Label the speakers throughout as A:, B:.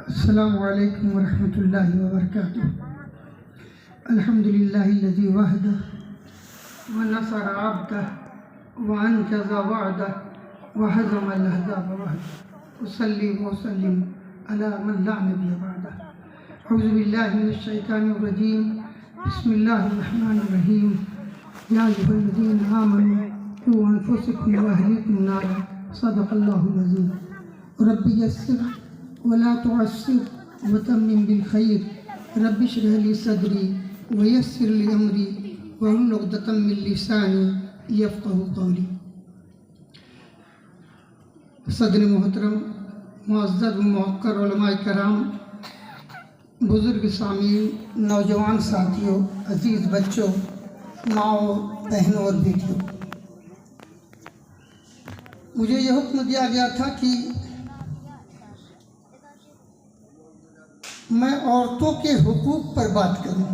A: अस्सलामु अलैकुम वरहमतुल्लाहि वबरकातुह। अल्हम्दुलिल्लाहिल्लज़ी वहदह व नसर अब्दह व अंजज़ वअदह व हज़मल अहज़ाब वहदह। उस्सल्ली व उस्सल्लिम अला मन ला नबिय्य बअदह। अऊज़ु बिल्लाहि मिनश शैतानिर रजीम। बिस्मिल्लाहिर रहमानिर रहीम। या अय्युहल्लज़ीना आमनू क़ू अनफुसकुम व अहलीकुम नारा। सदक़ल्लाहुल अज़ीम। रब्बि यस्सिर वला तुअस्सिर वतम्मिम बिल खैर। रब्बि इश्रह ली सदरी व यस्सिर ली अमरी वहलुल उक़दतम मिन लिसानी यफ़क़हू क़ौली। सदर मोहतरम, मुअज़्ज़ज़ व मुवक़्क़र उलमाए कराम, बुज़ुर्ग सामीन, नौजवान साथियों, अज़ीज़ बच्चों, माओ, बहनों और बेटियों, मुझे यह हुक्म दिया गया था कि मैं औरतों के हुकूक पर बात करूं,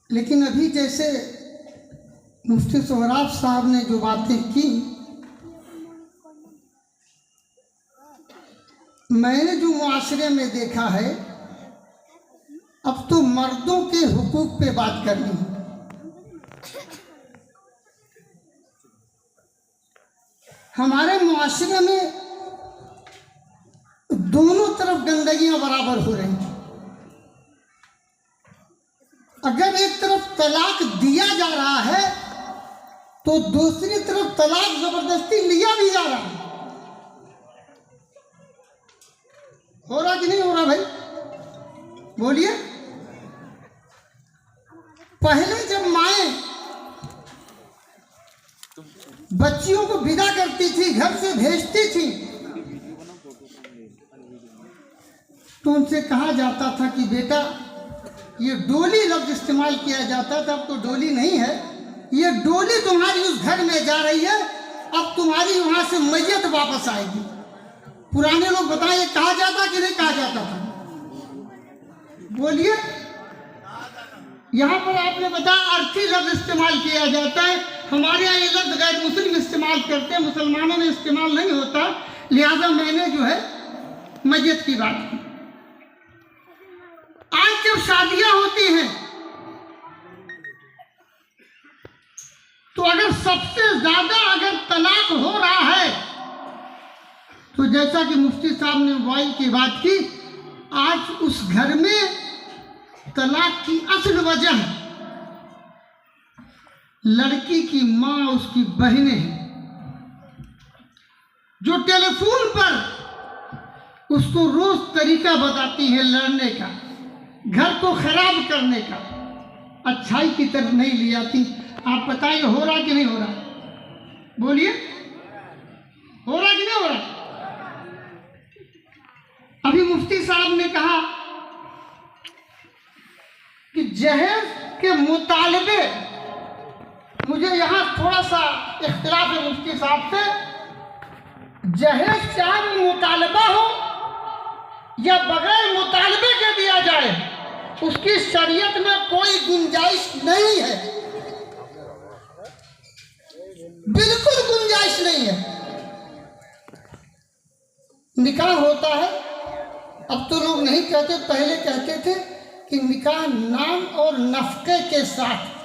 A: लेकिन अभी जैसे मुफ्ती सोहराब साहब ने जो बातें की, मैंने जो मुआशरे में देखा है, अब तो मर्दों के हुकूक पे बात करनी है। हमारे मुआशरे में दोनों तरफ गंदगियां बराबर हो रही हैं। अगर एक तरफ तलाक दिया जा रहा है तो दूसरी तरफ तलाक जबरदस्ती लिया भी जा रहा है। हो रहा कि नहीं हो रहा भाई? बोलिए। पहले जब माएं बच्चियों को विदा करती थी, घर से भेजती थी, तो उनसे कहा जाता था कि बेटा, ये डोली लफ्ज इस्तेमाल किया जाता था, अब तो डोली नहीं है, ये डोली तुम्हारी उस घर में जा रही है, अब तुम्हारी वहां से मैयत वापस आएगी। पुराने लोग बताएं, ये कहा जाता कि नहीं कहा जाता था? बोलिए। यहाँ पर आपने बताया अर्थी लफ्ज इस्तेमाल किया जाता है। हमारे यहाँ ये लफ्ज गैर मुस्लिम इस्तेमाल करते हैं, मुसलमानों में इस्तेमाल नहीं होता, लिहाजा मैंने जो है मैयत की बात की। आज जब शादियां होती हैं तो अगर सबसे ज्यादा अगर तलाक हो रहा है, तो जैसा कि मुफ्ती साहब ने वाई की बात की, आज उस घर में तलाक की असल वजह लड़की की माँ, उसकी बहनें हैं, जो टेलीफोन पर उसको रोज तरीका बताती है लड़ने का, घर को खराब करने का, अच्छाई की तरफ नहीं ले आती। आप बताइए हो रहा कि नहीं हो रहा? बोलिए, हो रहा कि नहीं हो रहा? अभी मुफ्ती साहब ने कहा कि जहेज के मुतालबे, मुझे यहां थोड़ा सा इख्तिलाफ है मुफ्ती साहब से। जहेज चाहे मुतालबा हो या बगैर मुतालबे के दिया जाए, उसकी शरीयत में कोई गुंजाइश नहीं है, बिल्कुल गुंजाइश नहीं है। निकाह होता है, अब तो लोग नहीं कहते, पहले कहते थे कि निकाह नाम और नफके के साथ।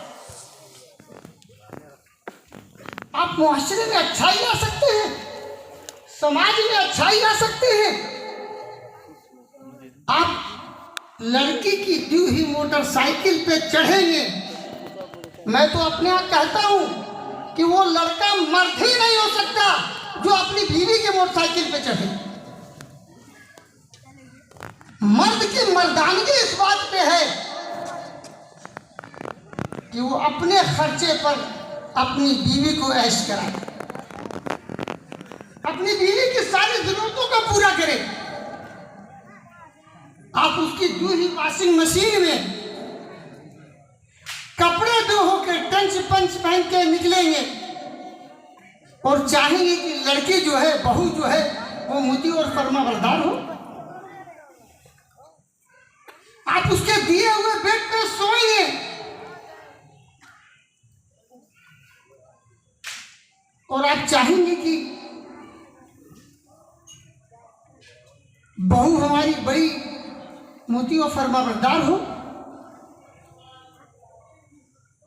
A: आप मुआशरे में अच्छाई ला सकते हैं, समाज में अच्छाई ला सकते हैं। आप लड़की की दी हुई मोटरसाइकिल पे चढ़ेंगे, मैं तो अपने आप कहता हूं कि वो लड़का मर्द ही नहीं हो सकता जो अपनी बीवी के मोटरसाइकिल पे चढ़े। मर्द की मर्दानगी इस बात पे है कि वो अपने खर्चे पर अपनी बीवी को ऐश कराए, अपनी बीवी की सारी जरूरतों को पूरा करे। आप उसकी दूसरी वॉशिंग मशीन में कपड़े धो होकर टंच पंच पहन के निकलेंगे और चाहेंगे कि लड़की जो है, बहू जो है, वो मुती और फर्माबरदार हो। आप उसके दिए हुए बेड पे सोएंगे और आप चाहेंगे कि बहू हमारी बड़ी मोती और फरमाबरदार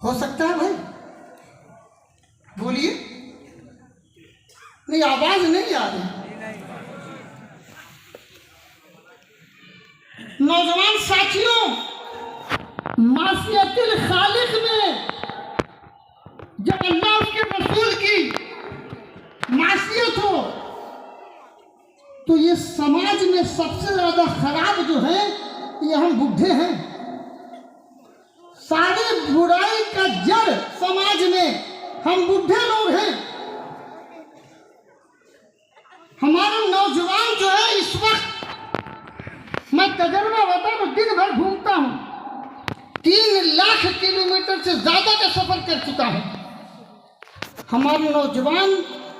A: हो सकता है भाई? बोलिए। नहीं, आवाज नहीं आ रही। नौजवान साथियों, मासियतुल खालिक में जब अल्लाह उसके रसूल की मासियत हो तो ये समाज में सबसे ज्यादा खराब जो है ये हम बुढ़े हैं। सारी बुराई का जड़ समाज में हम बुढ़े लोग हैं। हमारा नौजवान जो है इस वक्त, मैं तजर्बा बता तो दिन भर घूमता हूं, 3 लाख किलोमीटर से ज्यादा का सफर कर चुका है। हमारे नौजवान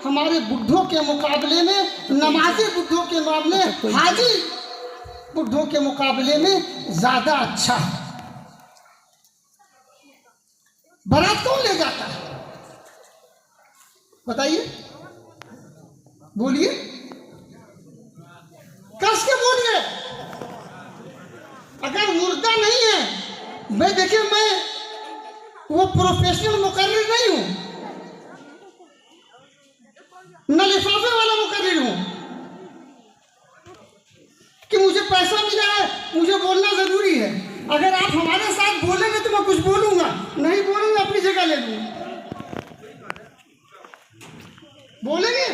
A: हमारे बुढ़ों के मुकाबले में, नमाजी बुढ़ों के मामले, हाजी बुढ़ों के मुकाबले में ज्यादा अच्छा है। बारात कौन ले जाता है बताइए? बोलिए, कस के बोलिए। अगर मुर्दा नहीं है, मैं देखिए, मैं वो प्रोफेशनल मुकर्रिर नहीं हूं, न लिफाफे वाला मुकर्रिर हूं कि मुझे पैसा मिला है, मुझे बोलना जरूरी है। अगर आप हमारे साथ बोलेंगे तो मैं कुछ बोलूंगा, नहीं बोलूंगा अपनी जगह ले लूंगा। बोलेंगे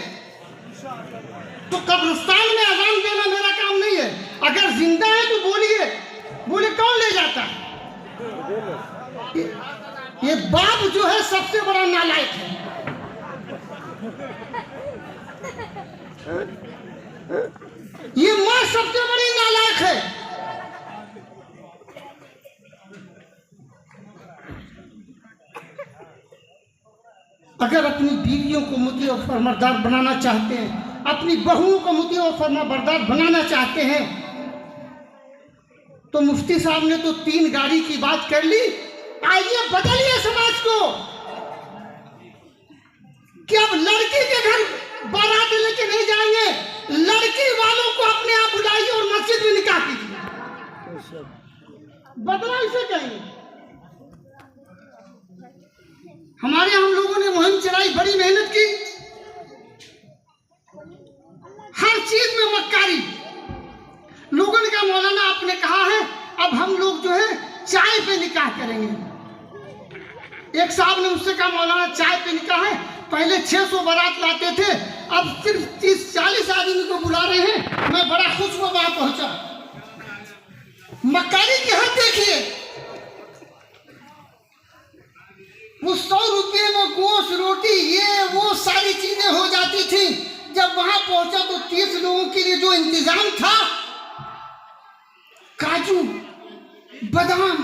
A: तो कब्रिस्तान में अजान देना मेरा काम नहीं है। अगर जिंदा है तो बोलिए, बोले कौन ले जाता है? ये बाप जो है सबसे बड़ा नालायक है। ये माँ सबसे बड़ी नालायक है। अगर अपनी बीवियों को मुती और फरमाबरदार बनाना चाहते हैं, अपनी बहुओं को मुती और फरमाबरदार बनाना चाहते हैं, तो मुफ्ती साहब ने तो 3 गाड़ी की बात कर ली। आइए बदलिए समाज को कि अब लड़की के घर बारात लेके नहीं जाएंगे, लड़की वालों को अपने आप बुलाइए और मस्जिद में निकाह कीजिए। बदला इसे कहेंगे। हमारे हम लोगों ने मुहिम चलाई, बड़ी मेहनत की, हर चीज में मक्कारी। लोगों ने कहा मौलाना आपने कहा है अब हम लोग जो है चाय पे निकाह करेंगे। एक साहब ने मुझसे कहा मौलाना चाय पे निकाह है, पहले 600 बारात लाते थे, अब सिर्फ 30-40 आदमी को बुला रहे हैं। मैं बड़ा खुश हुआ वहां पहुंचा। मक्कारी की हद देखिए, वो 100 रुपये में गोश्त, रोटी, ये वो सारी चीजें हो जाती थी। जब वहां पहुंचा तो 30 लोगों के लिए जो इंतजाम था, काजू, बादाम,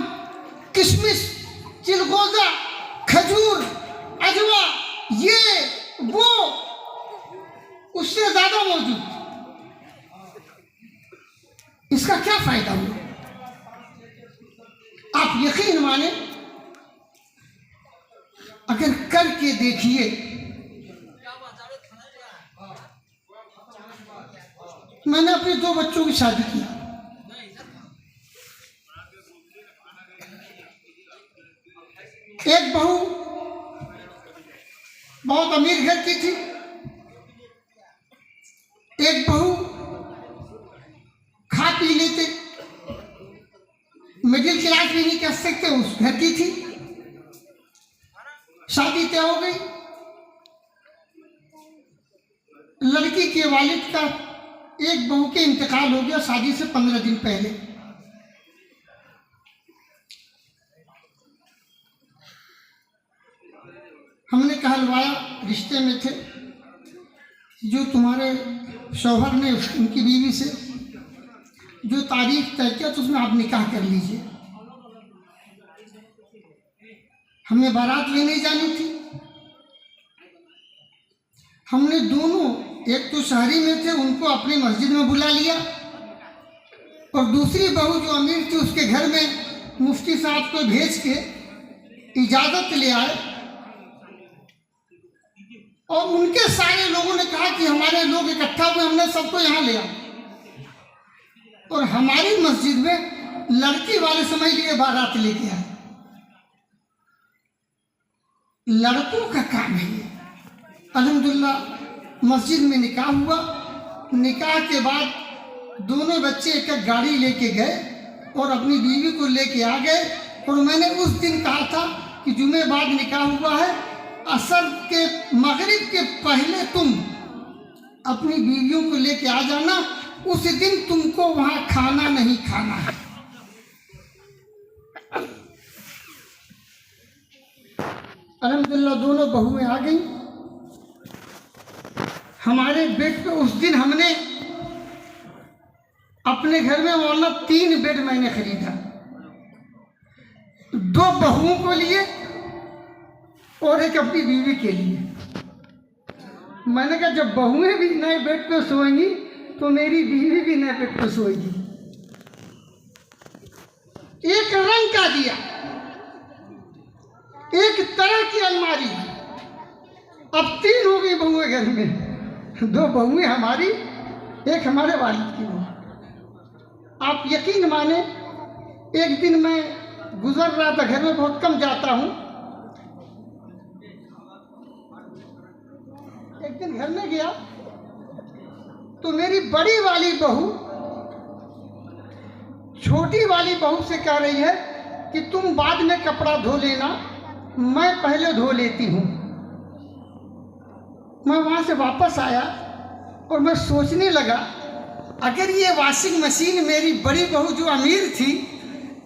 A: किशमिश, चिलगोजा, खजूर, अजवा, ये वो, उससे ज्यादा मौजूद। इसका क्या फायदा हुआ? आप यकीन माने, अगर करके देखिए, मैंने अपने 2 बच्चों की शादी की। एक बहू बहुत अमीर घर की थी, एक बहू खा पी लेते, मिडिल क्लास भी नहीं कह सकते, उस घर की थी। शादी तय हो गई। लड़की के वालिद का एक बहू के इंतकाल हो गया शादी से 15 दिन पहले। हमने कहलवाया, रिश्ते में थे, जो तुम्हारे शौहर ने उनकी बीवी से जो तारीख तय किया तो उसमें आप निकाह कर लीजिए। हमें बारात लेने जानी थी। हमने दोनों, एक तो शहरी में थे, उनको अपनी मस्जिद में बुला लिया, और दूसरी बहू जो अमीर थी उसके घर में मुफ्ती साहब को भेज के इजाज़त ले आए। और उनके सारे लोगों ने कहा कि हमारे लोग इकट्ठा हुए, हमने सबको यहाँ लिया। और हमारी मस्जिद में लड़की वाले समझ लिए बारात लेके आए। लड़कों का काम है ये। अल्हम्दुलिल्लाह मस्जिद में निकाह हुआ। निकाह के बाद दोनों बच्चे एक गाड़ी लेके गए और अपनी बीवी को लेके आ गए। और मैंने उस दिन कहा था कि जुमे बाद निकाह हुआ है, असर के मगरिब के पहले तुम अपनी बीवियों को लेके आ जाना, उस दिन तुमको वहां खाना नहीं खाना है। अल्हम्दुलिल्लाह दोनों बहुएं आ गई। हमारे बेड पे उस दिन हमने अपने घर में मौलाना 3 बेड मैंने खरीदा, 2 बहुओं को लिए और एक अपनी बीवी के लिए। मैंने कहा जब बहुएं भी नए बेड पे सोएंगी तो मेरी बीवी भी नए बेड पे सोएगी। एक रंग का दिया, एक तरह की अलमारी। अब 3 हो गई बहुएं घर में, 2 बहुएं हमारी, एक हमारे वालिद की बहू। आप यकीन माने, एक दिन मैं गुजर रहा था, घर में बहुत कम जाता हूं। एक दिन घर में गया तो मेरी बड़ी वाली बहू छोटी वाली बहू से कह रही है कि तुम बाद में कपड़ा धो लेना, मैं पहले धो लेती हूं। मैं वहां से वापस आया और मैं सोचने लगा, अगर ये वॉशिंग मशीन मेरी बड़ी बहू जो अमीर थी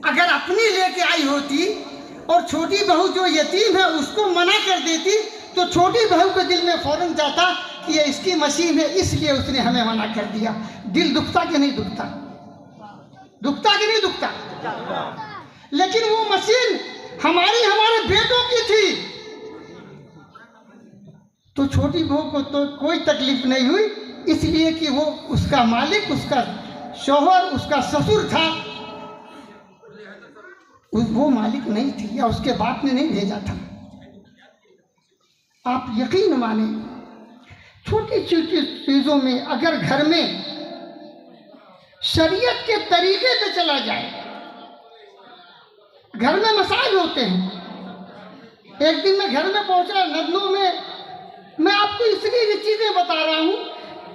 A: अगर अपनी लेके आई होती और छोटी बहू जो यतीम है उसको मना कर देती, तो छोटी बहू के दिल में फौरन जाता कि ये इसकी मशीन है इसलिए उसने हमें मना कर दिया। दिल दुखता कि नहीं दुखता? दुखता कि नहीं दुखता? लेकिन वो मशीन हमारे बेटों की थी, तो छोटी बहू को तो कोई तकलीफ नहीं हुई, इसलिए कि वो उसका मालिक, उसका शौहर, उसका ससुर था, वो मालिक नहीं थी या उसके बाप ने नहीं भेजा था। आप यकीन माने, छोटी छोटी चीजों में अगर घर में शरीयत के तरीके पे चला जाए, घर में मसाइल होते हैं। एक दिन मैं घर में पहुंचा नदनों में, मैं आपको इसलिए ये चीजें बता रहा हूं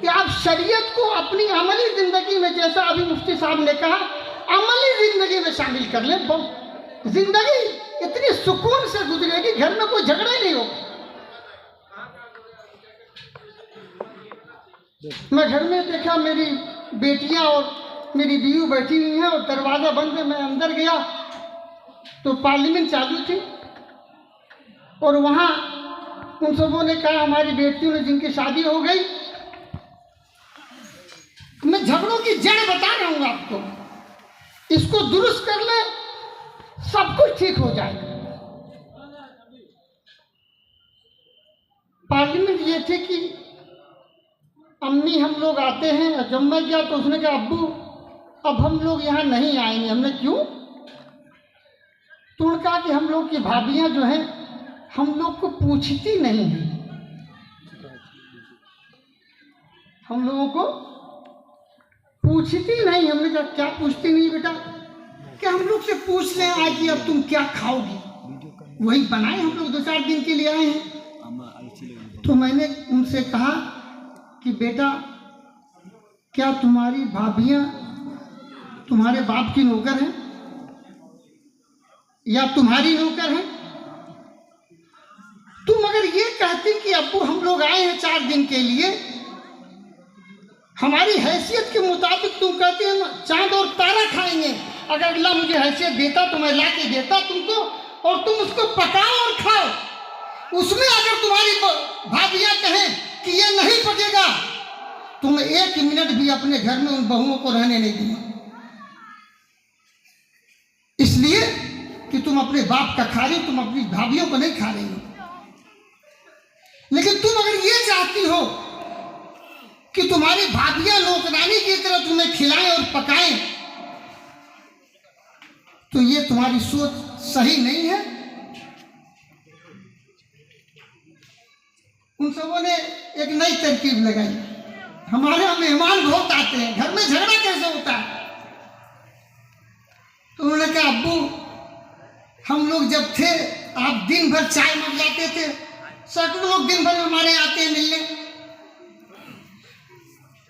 A: कि आप शरीयत को अपनी अमली जिंदगी में, जैसा अभी मुफ्ती साहब ने कहा, अमली जिंदगी में शामिल कर लें। जिंदगी इतनी सुकून से गुजरेगी, घर में कोई झगड़ा ही नहीं होगा। मैं घर में देखा मेरी बेटियां और मेरी बीवी बैठी हुई हैं और दरवाजा बंद है। मैं अंदर गया तो पार्लियामेंट चालू थी और वहां उन सबों ने कहा हमारी बेटियों ने जिनकी शादी हो गई। मैं झगड़ों की जड़ बता रहा हूं आपको, इसको दुरुस्त कर ले सब कुछ ठीक हो जाएगा। पार्लियामेंट ये थी कि अम्मी हम लोग आते हैं, जब मैं गया तो उसने कहा अब्बू अब हम लोग यहाँ नहीं आएंगे। हमने क्यों? तो उन्होंने कहा कि हम लोग की भाभियां जो हैं हम लोग को पूछती नहीं हैं, हम लोगों को पूछती नहीं। हमने कहा क्या पूछती नहीं बेटा? क्या हम लोग से पूछ लें आज कि अब तुम क्या खाओगी, वही बनाए, हम लोग 2-4 दिन के लिए आए हैं। तो मैंने उनसे कहा कि बेटा क्या तुम्हारी भाभियां तुम्हारे बाप की नौकर हैं या तुम्हारी नौकर हैं? तुम अगर ये कहती कि अब्बू हम लोग आए हैं 4 दिन के लिए, हमारी हैसियत के मुताबिक तुम कहते हैं हम चांद और तारा खाएंगे, अगर अल्लाह मुझे हैसियत देता तो मैं ला के देता तुमको और तुम उसको पकाओ और खाओ। उसमें अगर तुम्हारी भाभियां कहें कि ये नहीं पकेगा, तुम 1 मिनट भी अपने घर में उन बहुओं को रहने नहीं दूंगा, इसलिए कि तुम अपने बाप का खा रही हो, तुम अपनी भाभियों को नहीं खा रही हो। लेकिन तुम अगर ये चाहती हो कि तुम्हारी भाभियां नौकरानी की तरह तुम्हें खिलाएं और पकाएं, तो ये तुम्हारी सोच सही नहीं है। उन सबों ने एक नई तरकीब लगाई, हमारे यहाँ मेहमान बहुत आते हैं, घर में झगड़ा कैसे होता है? तो उन्होंने कहा अब्बू हम लोग जब थे आप दिन भर चाय मंगवाते थे, सैकड़ों लोग दिन भर में हमारे आते हैं मिलने,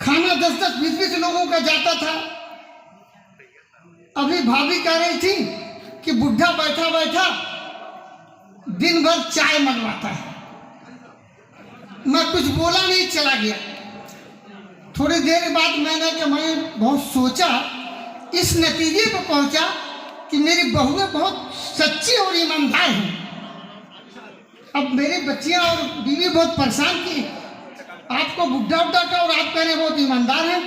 A: खाना 10-10, 20-20 लोगों का जाता था। अभी भाभी कह रही थी कि बुढ़ा बैठा बैठा दिन भर चाय मंगवाता है। मैं कुछ बोला नहीं, चला गया। थोड़ी देर बाद मैं बहुत सोचा, इस नतीजे पर पहुंचा कि मेरी बहुएं बहुत सच्ची और ईमानदार हैं। अब मेरी बच्चियां और बीवी बहुत परेशान की, आपको बुढ़ा उड्ढा का और आप कह रहे बहुत ईमानदार हैं।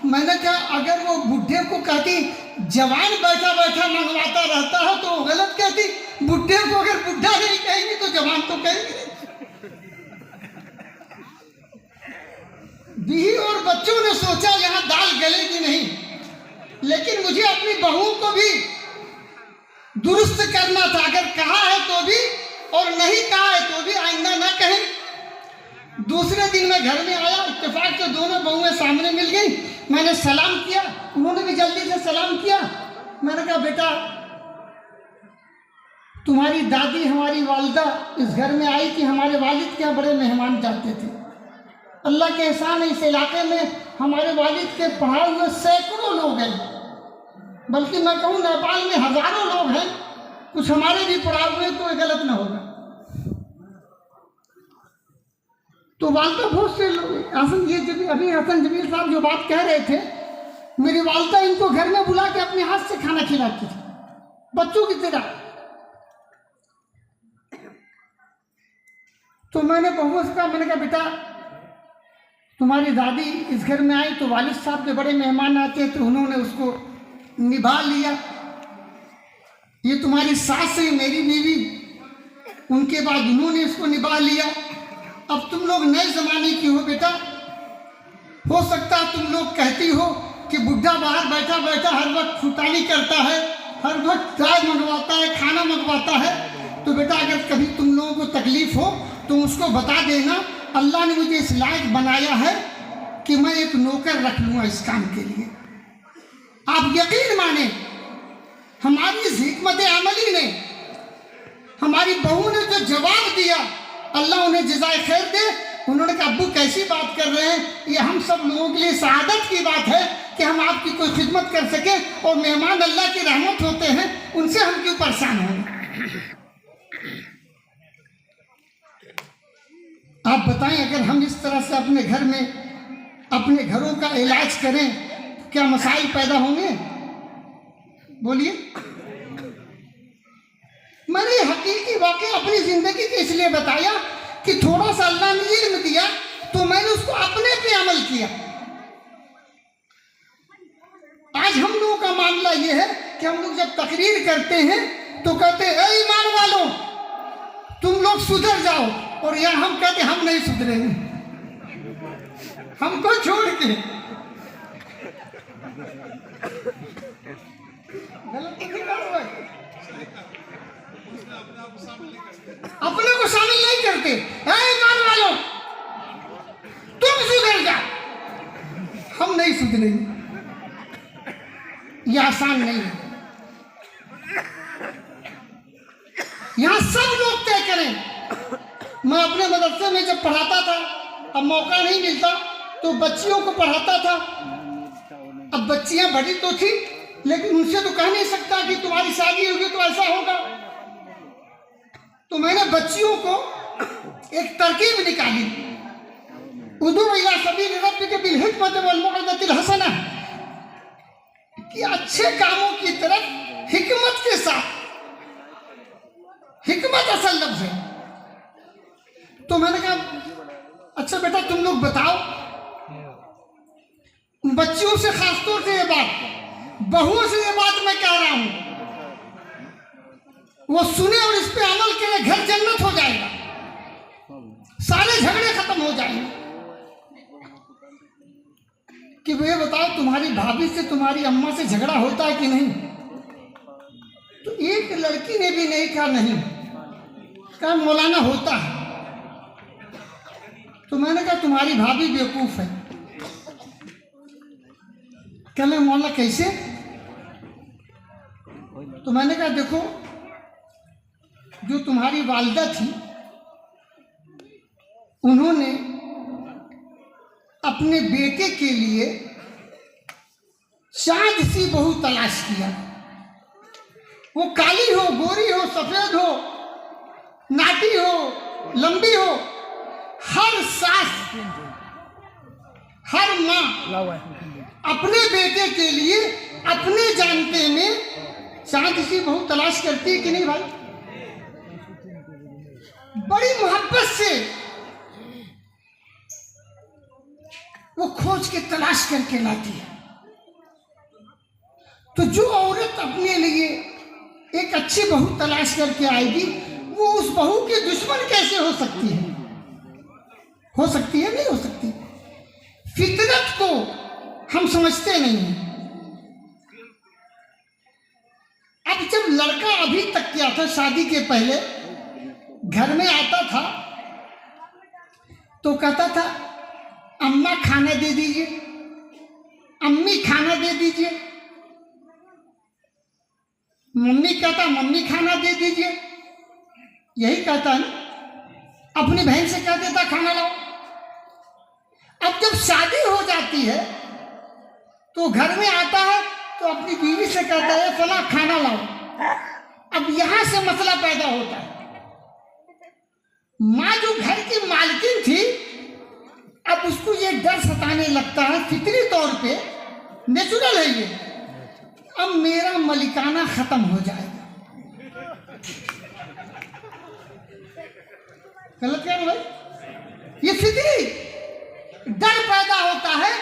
A: मैंने कहा अगर वो बुढ़े को कहती जवान बैठा बैठा मंगवाता रहता है तो वो गलत कहती, बुढ़े को अगर बुढ़ा नहीं कहेंगे तो जवान तो कहेंगे। बीवी और बच्चों ने सोचा यहाँ दाल गलेगी नहीं, लेकिन मुझे अपनी बहुओं को भी दुरुस्त करना था। अगर कहा है तो भी और नहीं कहा है तो भी आइंदा ना कहें। दूसरे दिन मैं घर में आया, इत्तेफाक से दोनों बहुएं सामने मिल गई। मैंने सलाम किया, उन्होंने भी जल्दी से सलाम किया। मैंने कहा बेटा तुम्हारी दादी हमारी वालिदा इस घर में आई थी, हमारे वालिद के यहाँ बड़े मेहमान जाते थे। अल्लाह के एहसान है इस इलाके में हमारे वालिद के पढ़ाए हुए सैकड़ों लोग हैं, बल्कि मैं कहूँ नेपाल में हजारों लोग हैं। कुछ हमारे भी पढ़ाए हुए तो गलत ना होगा। तो वालदा बहुत से लोग हसन, ये जब अभी हसन जमील साहब जो बात कह रहे थे, मेरी वालदा इनको घर में बुला के अपने हाथ से खाना खिलाती थी बच्चों की तरह। तो मैंने बहुओं से कहा, मैंने कहा बेटा तुम्हारी दादी इस घर में आई तो वालिद साहब के बड़े मेहमान आते तो उन्होंने उसको निभा लिया। ये तुम्हारी सास है मेरी बीवी, उनके बाद उन्होंने इसको निभा लिया। अब तुम लोग नए जमाने की हो बेटा, हो सकता है तुम लोग कहती हो कि बुढ़ा बाहर बैठा बैठा हर वक्त फुटानी करता है, हर वक्त चाय मंगवाता है, खाना मंगवाता है। तो बेटा अगर कभी तुम लोगों को तकलीफ हो तो उसको बता देना, अल्लाह ने मुझे इस लायक बनाया है कि मैं एक नौकर रख लूँगा इस काम के लिए। आप यकीन माने हमारी इस हिकमत अमली ने, हमारी बहू ने जो जवाब दिया, अल्लाह उन्हें जज़ाए खैर दे। उन्होंने कहा अब्बू कैसी बात कर रहे हैं, ये हम सब लोगों के लिए सआदत की बात है कि हम आपकी कोई खिदमत कर सके, और मेहमान अल्लाह की रहमत होते हैं, उनसे हम क्यों परेशान होंगे। आप बताएं अगर हम इस तरह से अपने घर में अपने घरों का इलाज करें क्या मसाइल पैदा होंगे? बोलिए। मैंने हकीकी वाकई अपनी जिंदगी के इसलिए बताया कि थोड़ा सा अल्लाह ने इल्म दिया तो मैंने उसको अपने पे अमल किया। आज हम लोगों का मामला यह है कि हम लोग जब तकरीर करते हैं तो कहते हैं ऐ ईमान वालों तुम लोग सुधर जाओ, और यहाँ हम कहते हम नहीं सुधरेंगे, हमको छोड़ के। गलत नहीं कर रहा है, अपने को शामिल नहीं करते। ऐ ईमान वालों तुम सुधर जाओ, हम नहीं सुधरेंगे। यह आसान नहीं है, यहां सब लोग तय करें। मैं अपने मदरसे में जब पढ़ाता था, अब मौका नहीं मिलता तो बच्चियों को पढ़ाता था। अब बच्चियां बड़ी तो थी, लेकिन उनसे तो कह नहीं सकता कि तुम्हारी शादी होगी तो ऐसा होगा। तो मैंने बच्चियों को एक तरकीब निकाली, उदू इला सबील रब्बिक बिल हिकमति वल मौइज़तिल हसना, कि अच्छे कामों की तरफ हिकमत के साथ। हिकमत असल लफ्ज़ है। तो मैंने कहा अच्छा बेटा तुम लोग बताओ, बच्चियों से खासतौर से ये बात, बहुओं से ये बात मैं कह रहा हूं, वो सुने और इस पे अमल करें, घर जन्नत हो जाएगा, सारे झगड़े खत्म हो जाएंगे। कि वो ये बताओ तुम्हारी भाभी से तुम्हारी अम्मा से झगड़ा होता है कि नहीं? तो एक लड़की ने भी नहीं कहा नहीं, कहा मौलाना होता है। तो मैंने कहा तुम्हारी भाभी बेवकूफ है। कहने मौलाना कैसे? तो मैंने कहा देखो, जो तुम्हारी वालिदा थी उन्होंने अपने बेटे के लिए चाँद सी बहू तलाश किया। वो काली हो, गोरी हो, सफेद हो, नाटी हो, लंबी हो, हर सास, हर माँ अपने बेटे के लिए अपने जानते में चाँद सी बहू तलाश करती है कि नहीं भाई? बड़ी मोहब्बत से वो खोज के तलाश करके लाती है। तो जो औरत अपने लिए एक अच्छी बहू तलाश करके आएगी, वो उस बहू की दुश्मन कैसे हो सकती है? हो सकती है? नहीं हो सकती। फितरत को हम समझते नहीं हैं। अब जब लड़का अभी तक क्या था, शादी के पहले घर में आता था तो कहता था अम्मा खाना दे दीजिए, अम्मी खाना दे दीजिए। मम्मी कहता मम्मी खाना दे दीजिए, यही कहता है ना। अपनी बहन से कह देता खाना लाओ। अब जब शादी हो जाती है तो घर में आता है तो अपनी बीवी से कहता है फला खाना लाओ। अब यहां से मसला पैदा होता है। माँ जो घर की मालकिन थी, अब उसको ये डर सताने लगता है, फितरी तौर पे, नेचुरल है ये, अब मेरा मलिकाना खत्म हो जाएगा। गलत क्या है भाई? ये फितरी डर पैदा होता है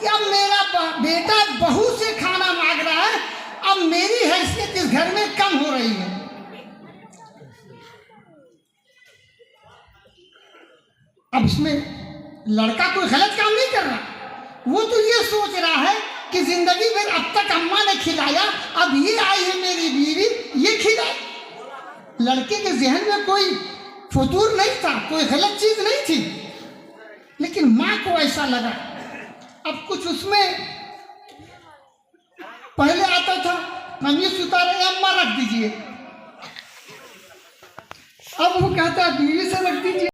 A: कि अब मेरा बेटा बहू से खाना मांग रहा है, अब मेरी हैसियत इस घर में कम हो रही है। अब इसमें लड़का कोई गलत काम नहीं कर रहा, वो तो ये सोच रहा है कि जिंदगी में अब तक अम्मा ने खिलाया, अब ये आई है मेरी बीवी, ये खिलाए। लड़के के जहन में कोई फतूर नहीं था, कोई गलत चीज नहीं थी, लेकिन माँ को ऐसा लगा। अब कुछ उसमें पहले आता था कमीज उतारे, अम्मा रख दीजिए, अब वो कहता है बीवी से रख दीजिए।